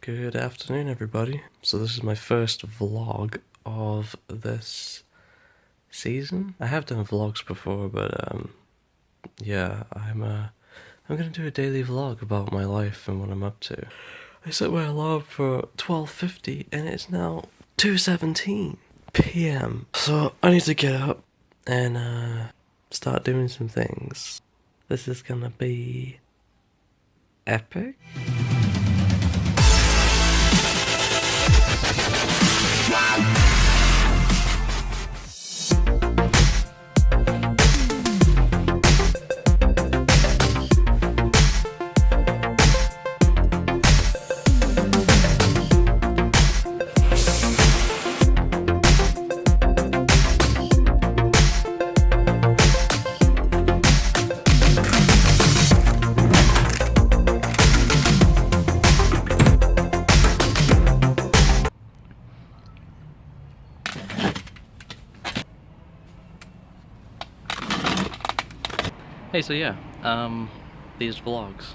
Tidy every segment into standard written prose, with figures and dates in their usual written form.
Good afternoon, everybody. So this is my first vlog of this season. I have done vlogs before, but yeah, I'm gonna do a daily vlog about my life and what I'm up to. I set my alarm for 12:50, and it's now 2:17 p.m. So I need to get up and start doing some things. This is gonna be epic. Hey, so yeah, these vlogs.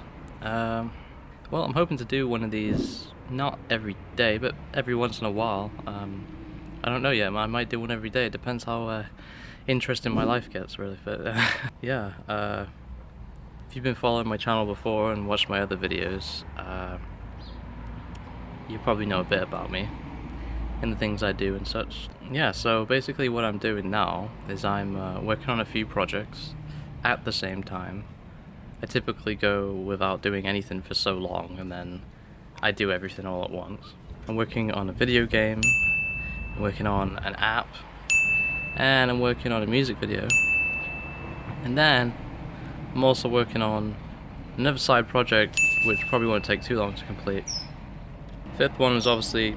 Well, I'm hoping to do one of these, not every day, but every once in a while. I don't know yet, I might do one every day, it depends how interesting my life gets, really. But yeah, if you've been following my channel before and watched my other videos, you probably know a bit about me and the things I do and such. Yeah, so basically what I'm doing now is I'm working on a few projects at the same time. I typically go without doing anything for so long, and then I do everything all at once. I'm working on a video game, I'm working on an app, and I'm working on a music video. And then I'm also working on another side project which probably won't take too long to complete. Fifth one is obviously,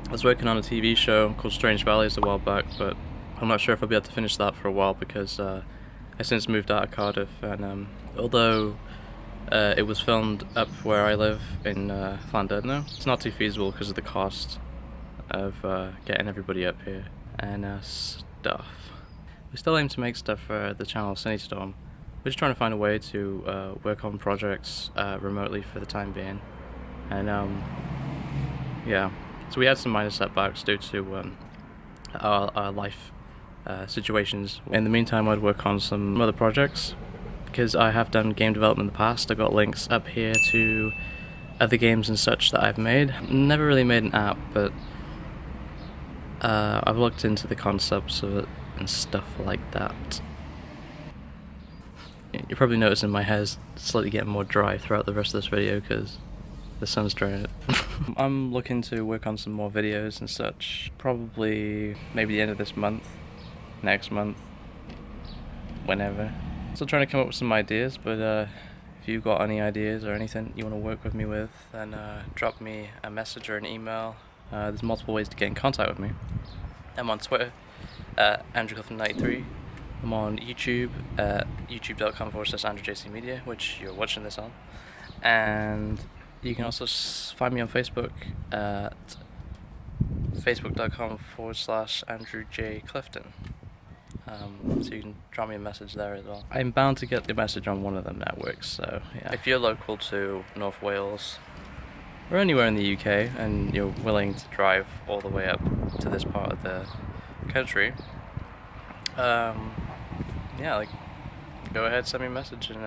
I was working on a TV show called Strange Valleys a while back, but I'm not sure if I'll be able to finish that for a while because I since moved out of Cardiff, and although it was filmed up where I live in Llandudno, it's not too feasible because of the cost of getting everybody up here and stuff. We still aim to make stuff for the channel Storm. We're just trying to find a way to work on projects remotely for the time being, and yeah, so we had some minor setbacks due to our life situations. In the meantime, I'd work on some other projects because I have done game development in the past. I've got links up here to other games and such that I've made. Never really made an app, but I've looked into the concepts of it and stuff like that. You're probably noticing my hair's slightly getting more dry throughout the rest of this video because the sun's drying it. I'm looking to work on some more videos and such, probably maybe the end of this month, next month, whenever. Still trying to come up with some ideas, but if you've got any ideas or anything you want to work with me with, then drop me a message or an email. There's multiple ways to get in contact with me. I'm on Twitter at AndrewClifford93. I'm on YouTube at youtube.com/AndrewJCmedia, which you're watching this on. And you can also find me on Facebook at facebook.com/AndrewJClifton. So you can drop me a message there as well. I'm bound to get the message on one of them networks, so yeah. If you're local to North Wales or anywhere in the UK and you're willing to drive all the way up to this part of the country, yeah, like, go ahead, send me a message, and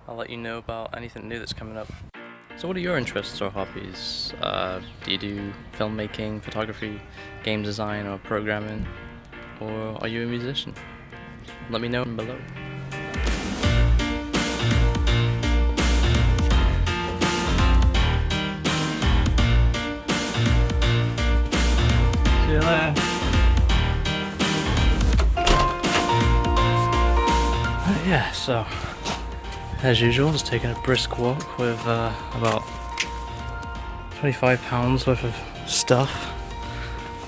I'll let you know about anything new that's coming up. So what are your interests or hobbies? Do you do filmmaking, photography, game design, or programming? Or are you a musician? Let me know below. See you later. Yeah, so as usual, just taking a brisk walk with about 25 pounds worth of stuff,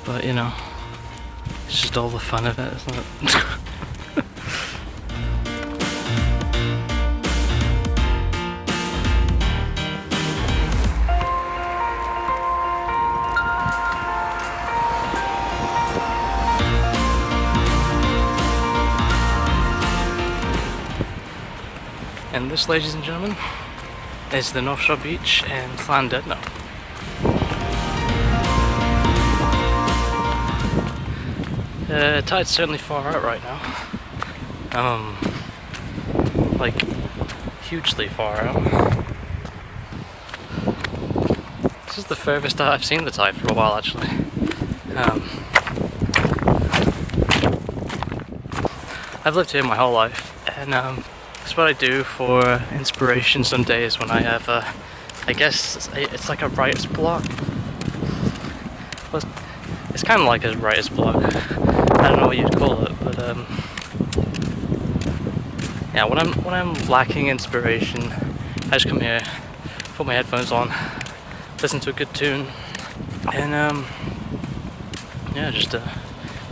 but you know, it's just all the fun of it, isn't it? And this, ladies and gentlemen, is the North Shore Beach in Llandudno. Tide's certainly far out right now. Like hugely far out. This is the furthest I've seen the tide for a while, actually. I've lived here my whole life, and that's what I do for inspiration some days when I have, I guess it's like a writer's block. Well, it's kind of like a writer's block. I don't know what you'd call it, but yeah, when I'm lacking inspiration, I just come here, put my headphones on, listen to a good tune, and yeah, just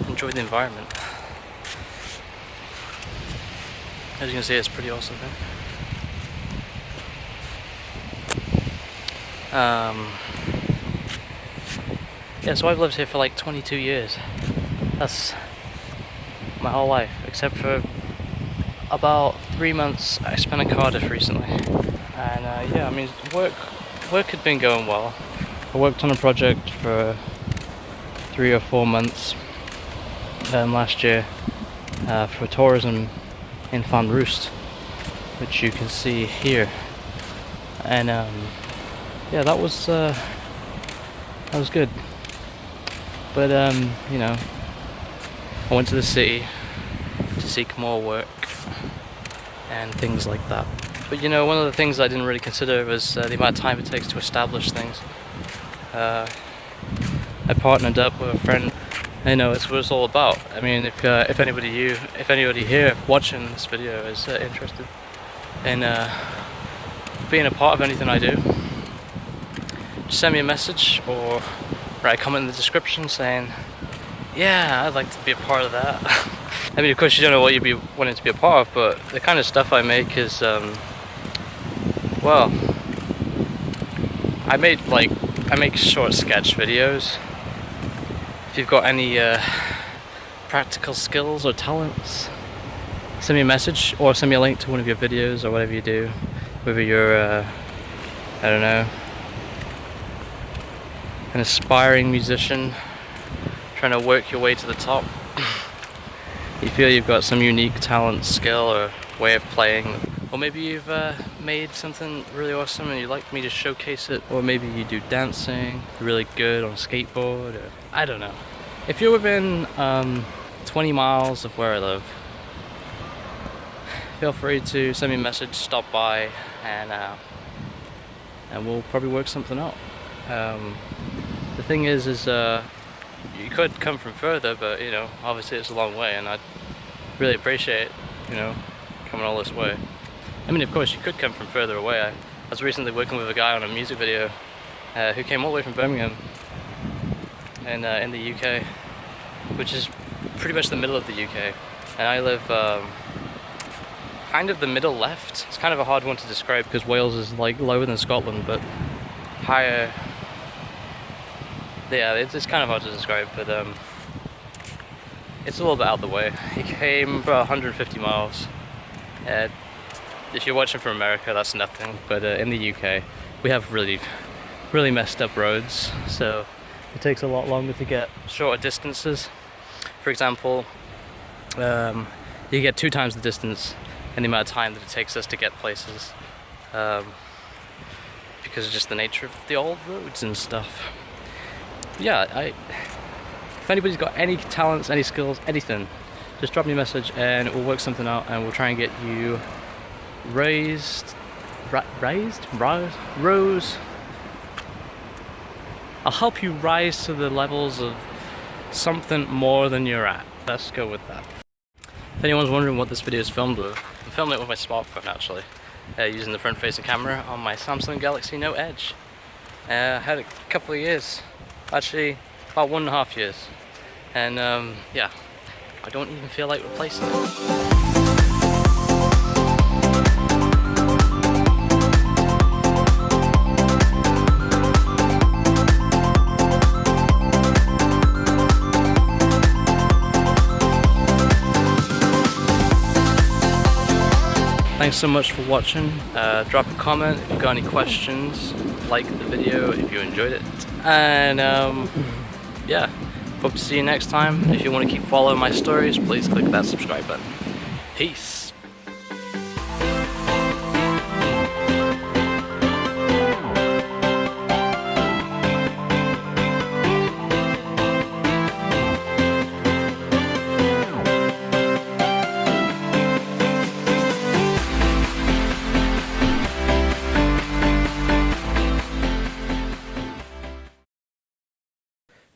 enjoy the environment. As you can see, it's pretty awesome here. Yeah, so I've lived here for like 22 years. That's my whole life, except for about 3 months I spent in Cardiff recently. And yeah, I mean, work had been going well. I worked on a project for 3 or 4 months last year for tourism in Van Roost, which you can see here. And yeah, that was good. But you know, I went to the city to seek more work and things like that. But you know, one of the things I didn't really consider was the amount of time it takes to establish things. I partnered up with a friend. I know it's what it's all about. I mean, if anybody here watching this video is interested in being a part of anything I do, just send me a message or write a comment in the description saying, yeah, I'd like to be a part of that. I mean, of course, you don't know what you'd be wanting to be a part of, but the kind of stuff I make is, well, I make short sketch videos. If you've got any practical skills or talents, send me a message or send me a link to one of your videos or whatever you do. Whether you're, I don't know, an aspiring musician trying to work your way to the top. You feel you've got some unique talent, skill, or way of playing. Or maybe you've made something really awesome and you'd like me to showcase it. Or maybe you do dancing, you're really good on a skateboard, or I don't know. If you're within 20 miles of where I live, feel free to send me a message, stop by, and we'll probably work something out. The thing is you could come from further, but you know, obviously it's a long way, and I'd really appreciate, you know, coming all this way. I mean, of course, you could come from further away. I was recently working with a guy on a music video who came all the way from Birmingham and in the UK, which is pretty much the middle of the UK, and I live kind of the middle left. It's kind of a hard one to describe because Wales is like lower than Scotland, but higher. Yeah, it's kind of hard to describe, but it's a little bit out the way. He came about 150 miles. If you're watching from America, that's nothing, but in the UK, we have really messed up roads, so it takes a lot longer to get shorter distances. For example, you get 2 times the distance in the amount of time that it takes us to get places, because of just the nature of the old roads and stuff. Yeah, if anybody's got any talents, any skills, anything, just drop me a message and we'll work something out, and we'll try and get you rose. I'll help you rise to the levels of something more than you're at. Let's go with that. If anyone's wondering what this video is filmed with, I'm filming it with my smartphone actually, using the front-facing camera on my Samsung Galaxy Note Edge. I had it a couple of years, actually about 1.5 years, and yeah, I don't even feel like replacing it. Thanks so much for watching. Drop a comment if you've got any questions. Like the video if you enjoyed it. And yeah, hope to see you next time. If you want to keep following my stories, please click that subscribe button. Peace.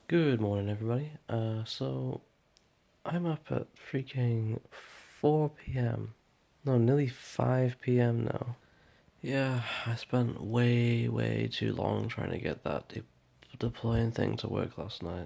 Good morning, everybody. So I'm up at freaking 4 p.m. No, nearly 5 p.m. now. Yeah, I spent way too long trying to get that deploying thing to work last night.